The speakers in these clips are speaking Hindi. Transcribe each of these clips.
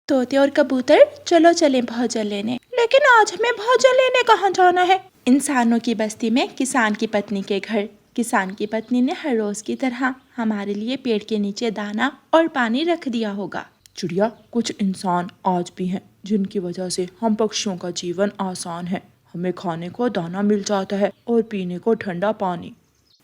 तोते और कबूतर चलो चलें भोजन लेने। लेकिन आज हमें भोजन लेने कहाँ जाना है? इंसानों की बस्ती में किसान की पत्नी के घर। किसान की पत्नी ने हर रोज की तरह हमारे लिए पेड़ के नीचे दाना और पानी रख दिया होगा। चिड़िया, कुछ इंसान आज भी हैं जिनकी वजह से हम पक्षियों का जीवन आसान है। हमें खाने को दाना मिल जाता है और पीने को ठंडा पानी।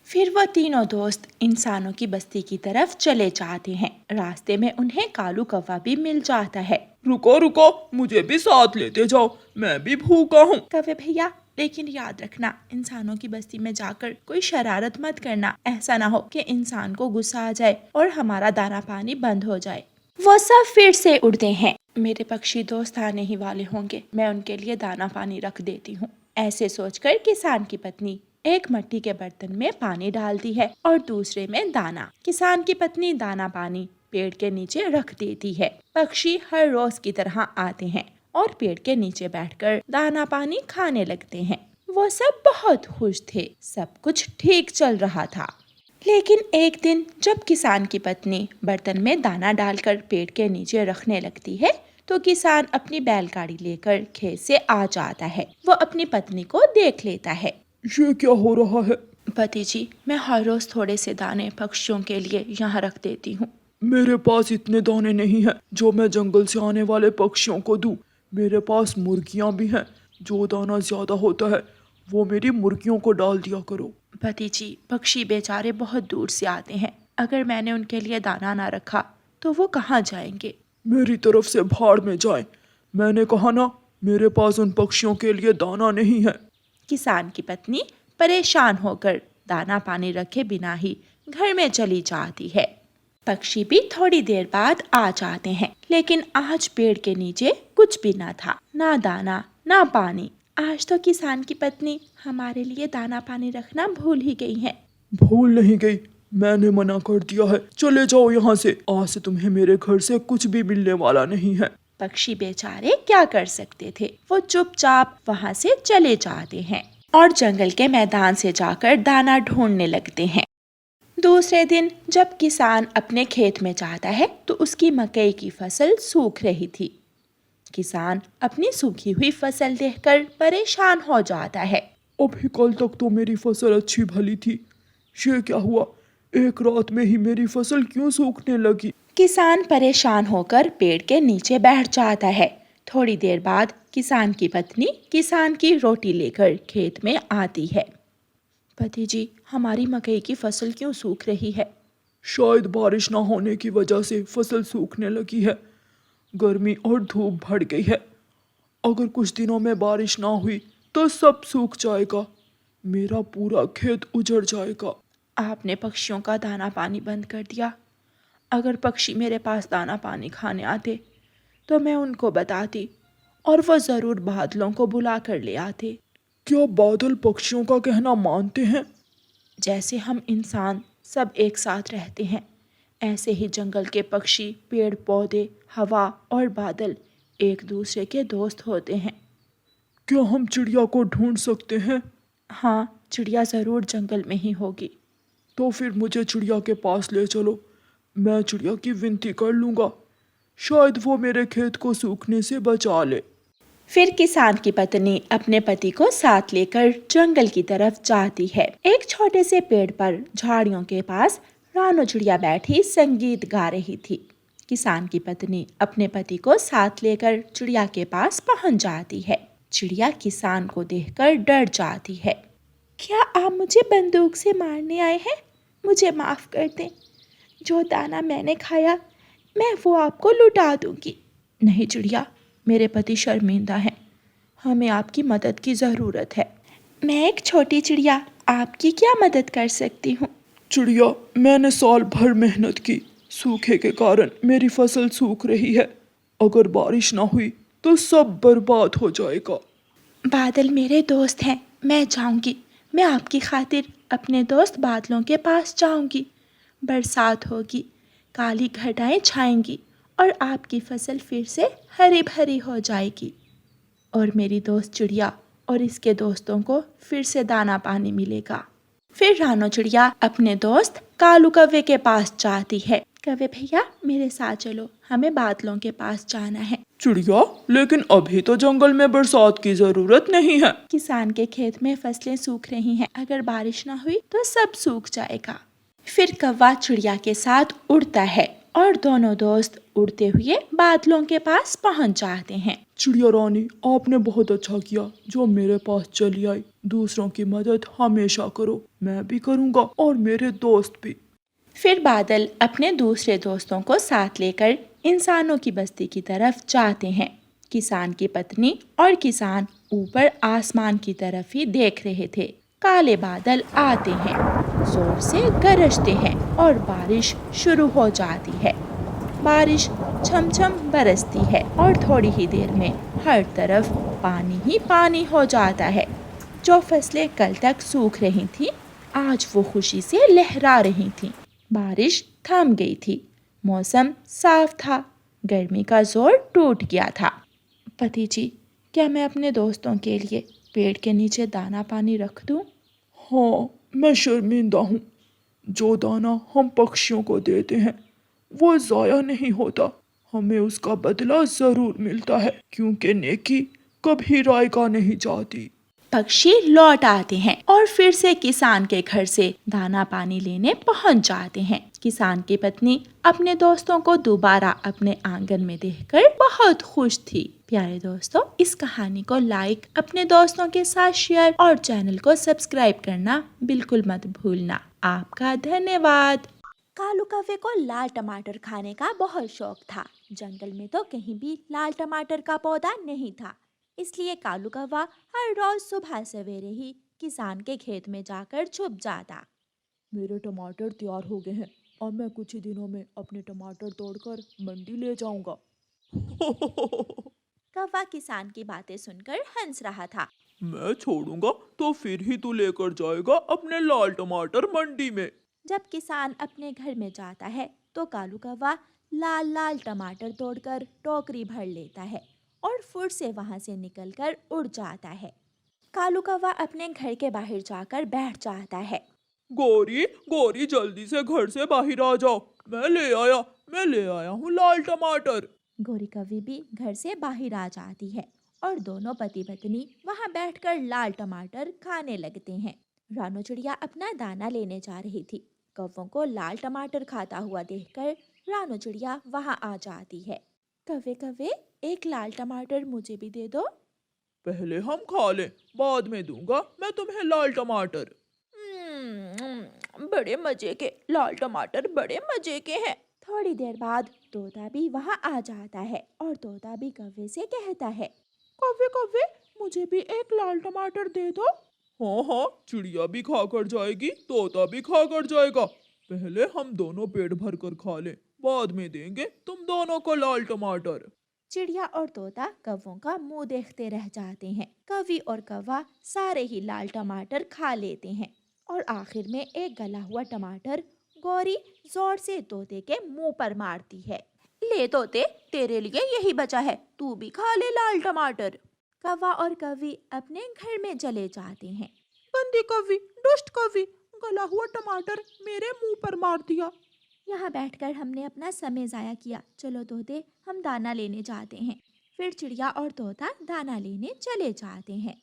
फिर वो तीनों दोस्त इंसानों की बस्ती की तरफ चले जाते हैं। रास्ते में उन्हें कालू कौवा भी मिल जाता है। रुको रुको, मुझे भी साथ लेते जाओ, मैं भी भूखा हूँ। कौवे भैया, लेकिन याद रखना, इंसानों की बस्ती में जाकर कोई शरारत मत करना। ऐसा ना हो कि इंसान को गुस्सा आ जाए और हमारा दाना पानी बंद हो जाए। वो सब फिर से उड़ते हैं। मेरे पक्षी दोस्त आने ही वाले होंगे, मैं उनके लिए दाना पानी रख देती हूँ। ऐसे सोचकर किसान की पत्नी एक मिट्टी के बर्तन में पानी डालती है और दूसरे में दाना। किसान की पत्नी दाना पानी पेड़ के नीचे रख देती है। पक्षी हर रोज की तरह आते हैं और पेड़ के नीचे बैठकर दाना पानी खाने लगते हैं। वो सब बहुत खुश थे, सब कुछ ठीक चल रहा था। लेकिन एक दिन जब किसान की पत्नी बर्तन में दाना डालकर पेड़ के नीचे रखने लगती है तो किसान अपनी बैलगाड़ी लेकर खेत से आ जाता है। वो अपनी पत्नी को देख लेता है। ये क्या हो रहा है? पति जी, मैं हर रोज थोड़े से दाने पक्षियों के लिए यहाँ रख देती हूँ। मेरे पास इतने दाने नहीं हैं जो मैं जंगल से आने वाले पक्षियों को दूं। मेरे पास मुर्गियां भी हैं, जो दाना ज्यादा होता है वो मेरी मुर्गियों को डाल दिया करो। पति जी, पक्षी बेचारे बहुत दूर से आते हैं, अगर मैंने उनके लिए दाना ना रखा तो वो कहाँ जाएंगे? मेरी तरफ से भाड़ में जाए। मैंने कहा ना, मेरे पास उन पक्षियों के लिए दाना नहीं है। किसान की पत्नी परेशान होकर दाना पानी रखे बिना ही घर में चली जाती है। पक्षी भी थोड़ी देर बाद आ जाते हैं, लेकिन आज पेड़ के नीचे कुछ भी ना था, ना दाना ना पानी। आज तो किसान की पत्नी हमारे लिए दाना पानी रखना भूल ही गई है। भूल नहीं गई, मैंने मना कर दिया है। चले जाओ यहाँ से, आज से तुम्हें मेरे घर से कुछ भी मिलने वाला नहीं है। पक्षी बेचारे क्या कर सकते थे, वो चुपचाप वहाँ से चले जाते हैं और जंगल के मैदान से जाकर दाना ढूंढने लगते हैं। दूसरे दिन जब किसान अपने खेत में जाता है तो उसकी मकई की फसल सूख रही थी। किसान अपनी सूखी हुई फसल देखकर परेशान हो जाता है। अभी कल तक तो मेरी फसल अच्छी भली थी, ये क्या हुआ? एक रात में ही मेरी फसल क्यों सूखने लगी? किसान परेशान होकर पेड़ के नीचे बैठ जाता है। थोड़ी देर बाद किसान की पत्नी किसान की रोटी लेकर खेत में आती है। पति जी, हमारी मकई की फसल क्यों सूख रही है? शायद बारिश ना होने की वजह से फसल सूखने लगी है। गर्मी और धूप बढ़ गई है। अगर कुछ दिनों में बारिश ना हुई तो सब सूख जाएगा, मेरा पूरा खेत उजड़ जाएगा। आपने पक्षियों का दाना पानी बंद कर दिया। अगर पक्षी मेरे पास दाना पानी खाने आते तो मैं उनको बताती और वो ज़रूर बादलों को बुला कर ले आते। क्या बादल पक्षियों का कहना मानते हैं? जैसे हम इंसान सब एक साथ रहते हैं, ऐसे ही जंगल के पक्षी, पेड़ पौधे, हवा और बादल एक दूसरे के दोस्त होते हैं। क्या हम चिड़िया को ढूंढ सकते हैं? हाँ, चिड़िया ज़रूर जंगल में ही होगी। तो फिर मुझे चिड़िया के पास ले चलो, मैं चिड़िया की विनती कर लूँगा, शायद वो मेरे खेत को सूखने से बचा ले। फिर किसान की पत्नी अपने पति को साथ लेकर जंगल की तरफ जाती है। एक छोटे से पेड़ पर झाड़ियों के पास रानो चिड़िया बैठी संगीत गा रही थी। किसान की पत्नी अपने पति को साथ लेकर चिड़िया के पास पहुंच जाती है। चिड़िया किसान को देखकर डर जाती है। क्या आप मुझे बंदूक से मारने आए हैं? मुझे माफ कर दें, जो दाना मैंने खाया मैं वो आपको लुटा दूंगी। नहीं चिड़िया, मेरे पति शर्मिंदा हैं, हमें आपकी मदद की ज़रूरत है। मैं एक छोटी चिड़िया आपकी क्या मदद कर सकती हूँ? चिड़िया, मैंने साल भर मेहनत की, सूखे के कारण मेरी फसल सूख रही है। अगर बारिश ना हुई तो सब बर्बाद हो जाएगा। बादल मेरे दोस्त हैं, मैं जाऊंगी। मैं आपकी खातिर अपने दोस्त बादलों के पास जाऊंगी। बरसात होगी, काली घटाएं छाएंगी और आपकी फसल फिर से हरी भरी हो जाएगी और मेरी दोस्त चिड़िया और इसके दोस्तों को फिर से दाना पानी मिलेगा। फिर रानो चिड़िया अपने दोस्त कालू कौवे के पास जाती है। कौवे भैया मेरे साथ चलो, हमें बादलों के पास जाना है। चिड़िया, लेकिन अभी तो जंगल में बरसात की जरूरत नहीं है। किसान के खेत में फसलें सूख रही हैं, अगर बारिश ना हुई तो सब सूख जाएगा। फिर कौवा चिड़िया के साथ उड़ता है और दोनों दोस्त उड़ते हुए बादलों के पास पहुंच जाते हैं। चिड़िया रानी, आपने बहुत अच्छा किया जो मेरे पास चली आई। दूसरों की मदद हमेशा करो, मैं भी करूँगा और मेरे दोस्त भी। फिर बादल अपने दूसरे दोस्तों को साथ लेकर इंसानों की बस्ती की तरफ जाते हैं। किसान की पत्नी और किसान ऊपर आसमान की तरफ ही देख रहे थे। काले बादल आते हैं, जोर से गरजते हैं और बारिश शुरू हो जाती है। बारिश छमछम बरसती है और थोड़ी ही देर में हर तरफ पानी ही पानी हो जाता है। जो फसलें कल तक सूख रही थीं, आज वो खुशी से लहरा रही थीं। बारिश थम गई थी, मौसम साफ था, गर्मी का जोर टूट गया था। पति जी, क्या मैं अपने दोस्तों के लिए पेड़ के नीचे दाना पानी रख दूं? हाँ, मैं शर्मिंदा हूँ। जो दाना हम पक्षियों को देते हैं वो जाया नहीं होता, हमें उसका बदला जरूर मिलता है, क्योंकि नेकी कभी रायका नहीं जाती। पक्षी लौट आते हैं और फिर से किसान के घर से दाना पानी लेने पहुंच जाते हैं। किसान की पत्नी अपने दोस्तों को दोबारा अपने आंगन में देखकर बहुत खुश थी। प्यारे दोस्तों, इस कहानी को लाइक, अपने दोस्तों के साथ शेयर और चैनल को सब्सक्राइब करना बिल्कुल मत भूलना। आपका धन्यवाद। कालू कौवे को लाल टमाटर खाने का बहुत शौक था। जंगल में तो कहीं भी लाल टमाटर का पौधा नहीं था, इसलिए कालू कौवा हर रोज सुबह सवेरे ही किसान के खेत में जाकर छुप जाता। मेरे टमाटर तैयार हो गए हैं और मैं कुछ ही दिनों में अपने टमाटर तोड़कर मंडी ले जाऊंगा। कौवा किसान की बातें सुनकर हंस रहा था। मैं छोड़ूंगा तो फिर ही तू लेकर जाएगा अपने लाल टमाटर मंडी में। जब किसान अपने घर में जाता है तो कालू कौवा लाल लाल टमाटर तोड़कर टोकरी भर लेता है और फुर से वहां से निकलकर उड़ जाता है। कालू कौवा अपने घर के बाहर जाकर बैठ जाता है। गोरी, गोरी, जल्दी से घर से बाहर आ जाओ। मैं ले आया हूँ लाल टमाटर। गोरी कौवी भी घर से बाहर आ जाती है और दोनों पति पत्नी वहां बैठकर लाल टमाटर खाने लगते हैं। रानो चिड़िया अपना दाना लेने जा रही थी। कौवों को लाल टमाटर खाता हुआ देखकर रानो चिड़िया वहां आ जाती है। कौवे कौवे, एक लाल टमाटर मुझे भी दे दो। पहले हम खा लें, बाद में दूंगा मैं तुम्हें लाल टमाटर। बड़े मजे के लाल टमाटर, बड़े मजे के हैं। थोड़ी देर बाद तोता भी वहां आ जाता है और तोता भी कौवे से कहता है, कौवे कौवे, मुझे भी एक लाल टमाटर दे दो। हाँ हाँ, चिड़िया भी खाकर जाएगी, तोता भी खाकर जाएगा। पहले हम दोनों पेट भर कर खा लें, बाद में देंगे तुम दोनों को लाल टमाटर। चिड़िया और तोता कौवों का मुंह देखते रह जाते हैं। कौवी और कौवा सारे ही लाल टमाटर खा लेते हैं और आखिर में एक गला हुआ टमाटर गौरी जोर से तोते के मुंह पर मारती है। ले तोते, तेरे लिए यही बचा है, तू भी खा ले लाल टमाटर। कौवा और कौवी अपने घर में चले जाते हैं। गंदी कौवी, दुष्ट कौवी, गला हुआ टमाटर मेरे मुंह पर मार दिया। यहाँ बैठकर हमने अपना समय जाया किया, चलो तोते हम दाना लेने जाते हैं। फिर चिड़िया और तोता दाना लेने चले जाते हैं।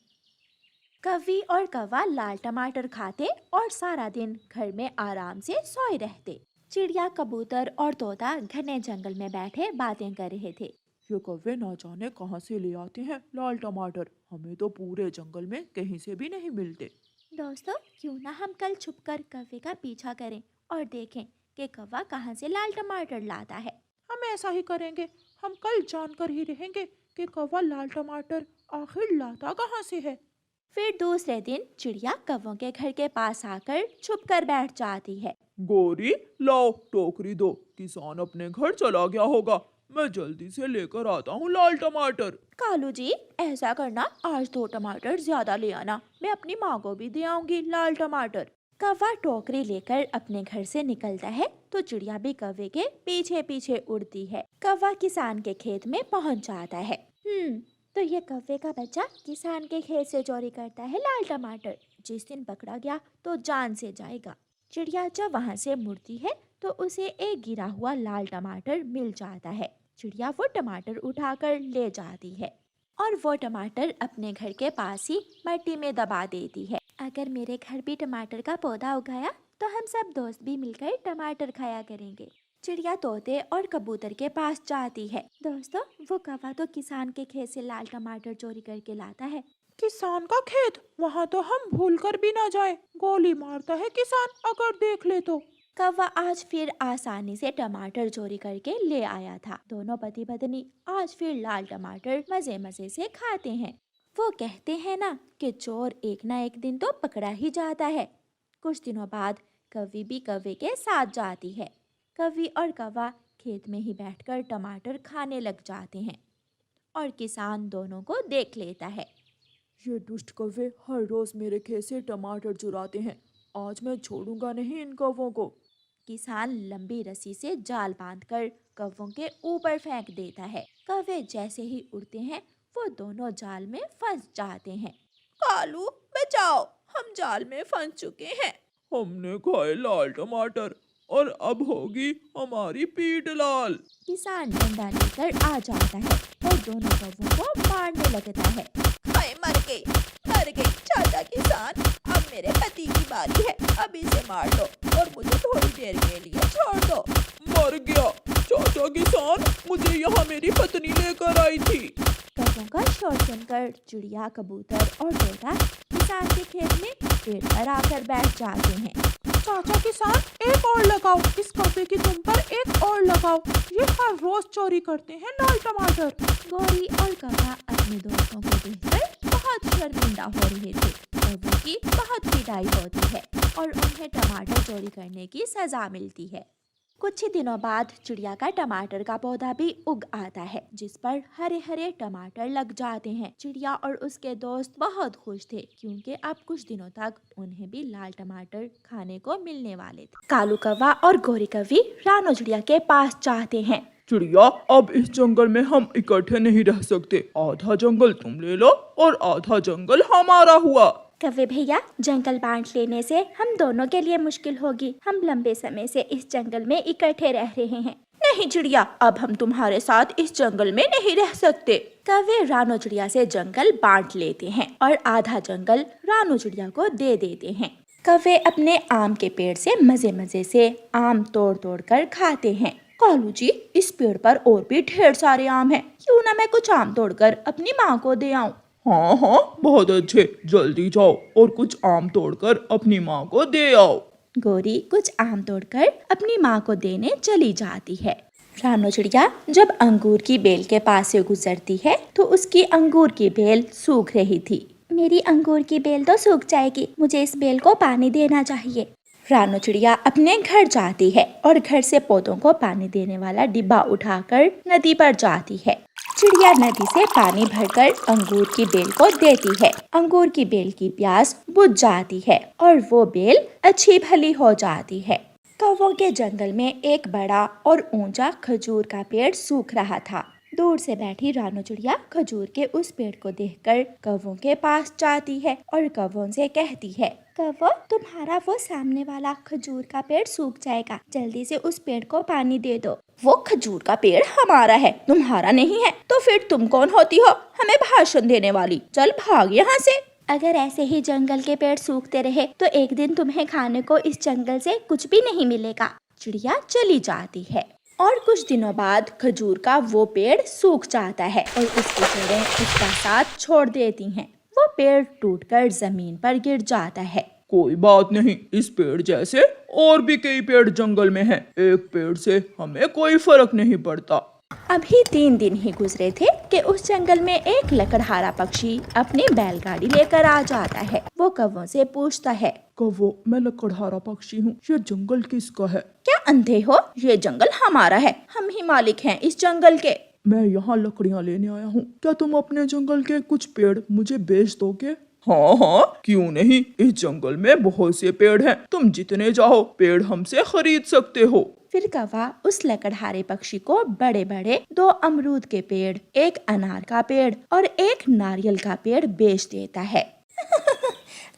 कौवी और कौवा लाल टमाटर खाते और सारा दिन घर में आराम से सोए रहते। चिड़िया, कबूतर और तोता घने जंगल में बैठे बातें कर रहे थे। ये कौवे ना जाने कहाँ से ले आते हैं लाल टमाटर, हमें तो पूरे जंगल में कहीं से भी नहीं मिलते। दोस्तों, क्यों ना हम कल छुपकर कौवे का पीछा करें और देखें कि कौवा कहाँ से लाल टमाटर लाता है। हम ऐसा ही करेंगे, हम कल जानकर ही रहेंगे कि कौवा लाल टमाटर आखिर लाता कहाँ से है। फिर दूसरे दिन चिड़िया कौवों के घर के पास आकर छुपकर बैठ जाती है। गोरी, लाओ टोकरी दो, किसान अपने घर चला गया होगा, मैं जल्दी से लेकर आता हूँ लाल टमाटर। कालू जी, ऐसा करना, आज 2 टमाटर ज्यादा ले आना, मैं अपनी माँ को भी दे आऊंगी लाल टमाटर। कौवा टोकरी लेकर अपने घर से निकलता है तो चिड़िया भी कौवे के पीछे पीछे उड़ती है। कौवा किसान के खेत में पहुंच जाता है। तो ये कौवे का बच्चा किसान के खेत से चोरी करता है लाल टमाटर। जिस दिन पकड़ा गया तो जान से जाएगा। चिड़िया जब वहाँ से मुड़ती है तो उसे एक गिरा हुआ लाल टमाटर मिल जाता है। चिड़िया वो टमाटर उठाकर ले जाती है और वो टमाटर अपने घर के पास ही मिट्टी में दबा देती है। अगर मेरे घर भी टमाटर का पौधा उगाया तो हम सब दोस्त भी मिलकर टमाटर खाया करेंगे। चिड़िया तोते और कबूतर के पास जाती है। दोस्तों, वो कौवा तो किसान के खेत से लाल टमाटर चोरी करके लाता है। किसान का खेत, वहाँ तो हम भूल कर भी ना जाए, गोली मारता है किसान अगर देख ले तो। कौवा आज फिर आसानी से टमाटर चोरी करके ले आया था। दोनों पति पत्नी आज फिर लाल टमाटर मजे मजे से खाते हैं। वो कहते हैं ना कि चोर एक ना एक दिन तो पकड़ा ही जाता है। कुछ दिनों बाद कौवी भी कौवे के साथ जाती है। कौवी और कौवा खेत में ही बैठकर टमाटर खाने लग जाते हैं और किसान दोनों को देख लेता है। ये दुष्ट कौवे हर रोज मेरे खेत से टमाटर चुराते हैं, आज मैं छोड़ूंगा नहीं इन कौवों को। किसान लंबी रस्सी से जाल बांधकर कौवों के ऊपर फेंक देता है। कौवे जैसे ही उड़ते हैं वो दोनों जाल में फंस जाते हैं। कालू बचाओ, हम जाल में फंस चुके हैं। हमने खाए लाल टमाटर और अब होगी हमारी पीठ लाल। किसान डंडा लेकर आ जाता है और दोनों कौवों को मारने लगता है। हाय, मर गई चाचा किसान, अब मेरे पति की बारी है, अब इसे मार दो और मुझे थोड़ी देर के लिए छोड़ दो। मर गया चाचा किसान, मुझे यहाँ मेरी पत्नी लेकर आई थी। कौवों का शोर सुनकर चिड़िया, कबूतर और तोता किसान के खेत में पेड़ पर आकर बैठ जाते हैं। चाचा किसान, एक और लगाओ, इस कौवे की तुम पर एक और लगाओ, ये हर रोज चोरी करते हैं लाल टमाटर। गोरी और कौवा अपने दोस्तों को देखकर बहुत शर्मिंदा हो रहे थे। कौवों की बहुत पिटाई होती है और उन्हें टमाटर चोरी करने की सजा मिलती है। कुछ ही दिनों बाद चिड़िया का टमाटर का पौधा भी उग आता है, जिस पर हरे हरे टमाटर लग जाते हैं। चिड़िया और उसके दोस्त बहुत खुश थे क्योंकि अब कुछ दिनों तक उन्हें भी लाल टमाटर खाने को मिलने वाले थे। कालू कौवा और गोरी कौवी रानो चिड़िया के पास जाते हैं। चिड़िया, अब इस जंगल में हम इकट्ठे नहीं रह सकते, आधा जंगल तुम ले लो और आधा जंगल हमारा हुआ। कौवे भैया, जंगल बांट लेने से हम दोनों के लिए मुश्किल होगी। हम लंबे समय से इस जंगल में इकट्ठे रह रहे हैं। नहीं चिड़िया, अब हम तुम्हारे साथ इस जंगल में नहीं रह सकते। कौवे रानो चिड़िया से जंगल बांट लेते हैं और आधा जंगल रानो चिड़िया को दे देते हैं। कौवे अपने आम के पेड़ से मजे मजे से आम तोड़ तोड़ कर खाते हैं। कालू जी, इस पेड़ पर और भी ढेर सारे आम हैं, क्यों ना मैं कुछ आम तोड़कर अपनी माँ को दे आऊं। हाँ हाँ, बहुत अच्छे, जल्दी जाओ और कुछ आम तोड़कर अपनी माँ को दे आओ। गोरी कुछ आम तोड़कर अपनी माँ को देने चली जाती है। रानो चिड़िया जब अंगूर की बेल के पास से गुजरती है तो उसकी अंगूर की बेल सूख रही थी। मेरी अंगूर की बेल तो सूख जाएगी, मुझे इस बेल को पानी देना चाहिए। रानो चिड़िया अपने घर जाती है और घर से पौधों को पानी देने वाला डिब्बा उठाकर नदी पर जाती है। चिड़िया नदी से पानी भरकर अंगूर की बेल को देती है। अंगूर की बेल की प्यास बुझ जाती है और वो बेल अच्छी भली हो जाती है। कौवों के जंगल में एक बड़ा और ऊंचा खजूर का पेड़ सूख रहा था। दूर से बैठी रानो चिड़िया खजूर के उस पेड़ को देखकर कौवों के पास जाती है और कौवों से कहती है, कौवों, तुम्हारा वो सामने वाला खजूर का पेड़ सूख जाएगा, जल्दी से उस पेड़ को पानी दे दो। वो खजूर का पेड़ हमारा है, तुम्हारा नहीं है, तो फिर तुम कौन होती हो हमें भाषण देने वाली? चल भाग यहाँ से। अगर ऐसे ही जंगल के पेड़ सूखते रहे तो एक दिन तुम्हें खाने को इस जंगल से कुछ भी नहीं मिलेगा। चिड़िया चली जाती है और कुछ दिनों बाद खजूर का वो पेड़ सूख जाता है और उसकी जड़ें उसका साथ छोड़ देती हैं। वो पेड़ टूटकर जमीन पर गिर जाता है। कोई बात नहीं, इस पेड़ जैसे और भी कई पेड़ जंगल में हैं, एक पेड़ से हमें कोई फर्क नहीं पड़ता। अभी 3 दिन ही गुजरे थे कि उस जंगल में एक लकड़हारा पक्षी अपनी बैलगाड़ी लेकर आ जाता है। वो कौवों से पूछता है, कौवों, मैं लकड़हारा पक्षी हूँ, ये जंगल किसका है? क्या अंधे हो? ये जंगल हमारा है, हम ही मालिक हैं इस जंगल के। मैं यहाँ लकड़ियाँ लेने आया हूँ, क्या तुम अपने जंगल के कुछ पेड़ मुझे बेच दोगे? हाँ हाँ, क्यों नहीं, इस जंगल में बहुत से पेड़ हैं, तुम जितने चाहो पेड़ हमसे खरीद सकते हो। फिर कौवा उस लकड़हारे पक्षी को बड़े बड़े 2 अमरूद के पेड़, एक अनार का पेड़ और एक नारियल का पेड़ बेच देता है।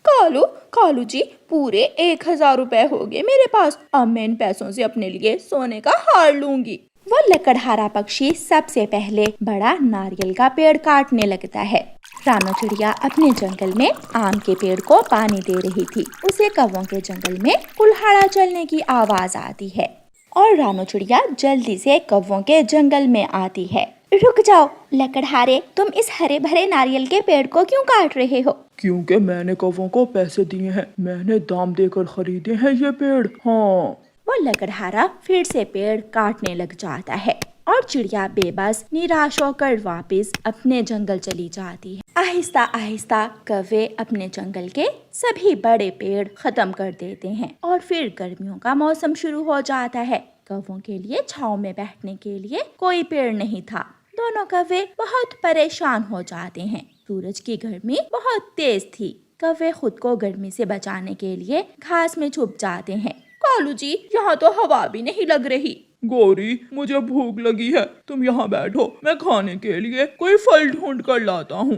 कालू कालू जी, पूरे 1,000 रुपए हो गए मेरे पास। अब मैं इन पैसों से अपने लिए सोने का हार लूंगी। वो लकड़हारा पक्षी सबसे पहले बड़ा नारियल का पेड़ काटने लगता है। रानो चिड़िया अपने जंगल में आम के पेड़ को पानी दे रही थी। उसे कौवों के जंगल में कुल्हाड़ा चलने की आवाज आती है और रानो चिड़िया जल्दी से कौवों के जंगल में आती है। रुक जाओ लकड़हारे, तुम इस हरे भरे नारियल के पेड़ को क्यों काट रहे हो? क्योंकि मैंने कौवों को पैसे दिए हैं, मैंने दाम देकर खरीदे हैं ये पेड़। हाँ। वो लकड़हारा फिर से पेड़ काटने लग जाता है और चिड़िया बेबस निराश होकर वापस अपने जंगल चली जाती है। आहिस्ता आहिस्ता कौवे अपने जंगल के सभी बड़े पेड़ खत्म कर देते हैं और फिर गर्मियों का मौसम शुरू हो जाता है। कौवों के लिए छांव में बैठने के लिए कोई पेड़ नहीं था। दोनों कौवे बहुत परेशान हो जाते हैं। सूरज की गर्मी बहुत तेज थी। कौवे खुद को गर्मी से बचाने के लिए घास में छुप जाते हैं। कालू जी, यहाँ तो हवा भी नहीं लग रही। गौरी, मुझे भूख लगी है, तुम यहाँ बैठो, मैं खाने के लिए कोई फल ढूंढ कर लाता हूँ।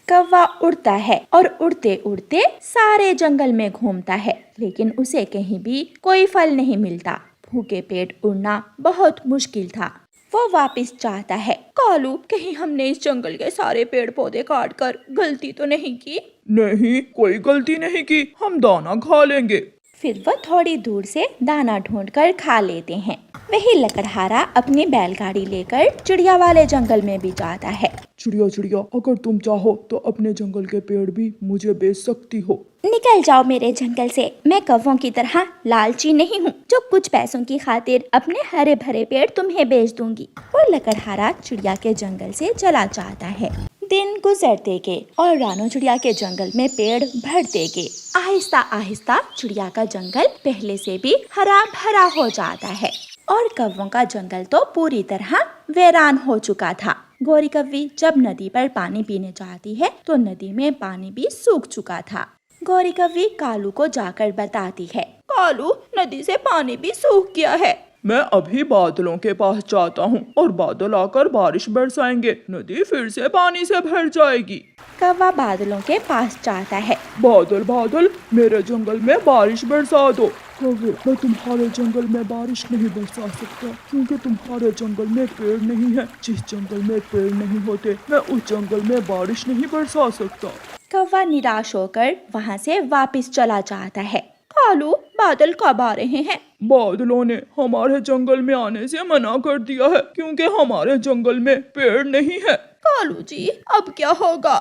कौवा उड़ता है और उड़ते उड़ते सारे जंगल में घूमता है, लेकिन उसे कहीं भी कोई फल नहीं मिलता। भूखे पेट उड़ना बहुत मुश्किल था। वो वापस चाहता है। कालू, कहीं हमने इस जंगल के सारे पेड़ पौधे काट कर गलती तो नहीं की? नहीं, कोई गलती नहीं की, हम दाना खा लेंगे। फिर वह थोड़ी दूर से दाना ढूंढकर खा लेते हैं। वही लकड़हारा अपनी बैलगाड़ी लेकर चिड़िया वाले जंगल में भी जाता है। चिड़िया चिड़िया, अगर तुम चाहो तो अपने जंगल के पेड़ भी मुझे बेच सकती हो। निकल जाओ मेरे जंगल से, मैं कौवों की तरह लालची नहीं हूँ जो कुछ पैसों की खातिर अपने हरे भरे पेड़ तुम्हें बेच दूंगी। और लकड़हारा चिड़िया के जंगल से चला जाता है। दिन गुजरते गए और रानो चिड़िया के जंगल में पेड़ बढ़ते गए। आहिस्ता आहिस्ता चिड़िया का जंगल पहले से भी हरा भरा हो जाता है और कौवों का जंगल तो पूरी तरह वीरान हो चुका था। गौरी कौवी जब नदी पर पानी पीने जाती है तो नदी में पानी भी सूख चुका था। गौरी कौवी कालू को जाकर बताती है। कालू, नदी से पानी भी सूख गया है। मैं अभी बादलों के पास जाता हूँ और बादल आकर बारिश बरसाएंगे, नदी फिर से पानी से भर जाएगी। कौवा बादलों के पास जाता है। बादल बादल, मेरे जंगल में बारिश बरसा दो। कौवे, मैं तुम्हारे जंगल में बारिश नहीं बरसा सकता क्योंकि तुम्हारे जंगल में पेड़ नहीं है। जिस जंगल में पेड़ नहीं होते, मैं उस जंगल में बारिश नहीं बरसा सकता। कौवा निराश होकर वहाँ से वापस चला जाता है। कालू, बादल कब आ रहे हैं? बादलों ने हमारे जंगल में आने से मना कर दिया है क्योंकि हमारे जंगल में पेड़ नहीं है। कालू जी, अब क्या होगा?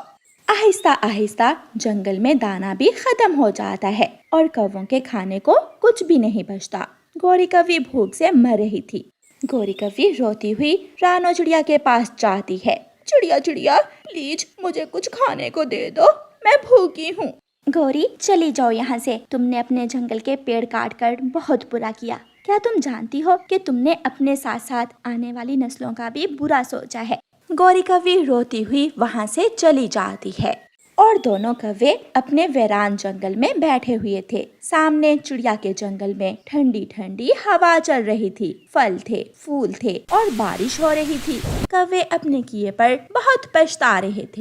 आहिस्ता आहिस्ता जंगल में दाना भी खत्म हो जाता है और कौवों के खाने को कुछ भी नहीं बचता। गौरी कौवी भूख से मर रही थी। गौरी कौवी रोती हुई रानो चिड़िया के पास जाती है। चिड़िया चिड़िया, प्लीज मुझे कुछ खाने को दे दो, मैं भूखी हूँ। गौरी, चली जाओ यहाँ से, तुमने अपने जंगल के पेड़ काट कर बहुत बुरा किया। क्या तुम जानती हो कि तुमने अपने साथ साथ आने वाली नस्लों का भी बुरा सोचा है? गौरी कौवी रोती हुई वहाँ से चली जाती है और दोनों कौवे अपने वीरान जंगल में बैठे हुए थे। सामने चिड़िया के जंगल में ठंडी ठंडी हवा चल रही थी, फल थे, फूल थे और बारिश हो रही थी। कौवे अपने किए पर बहुत पछता रहे थे।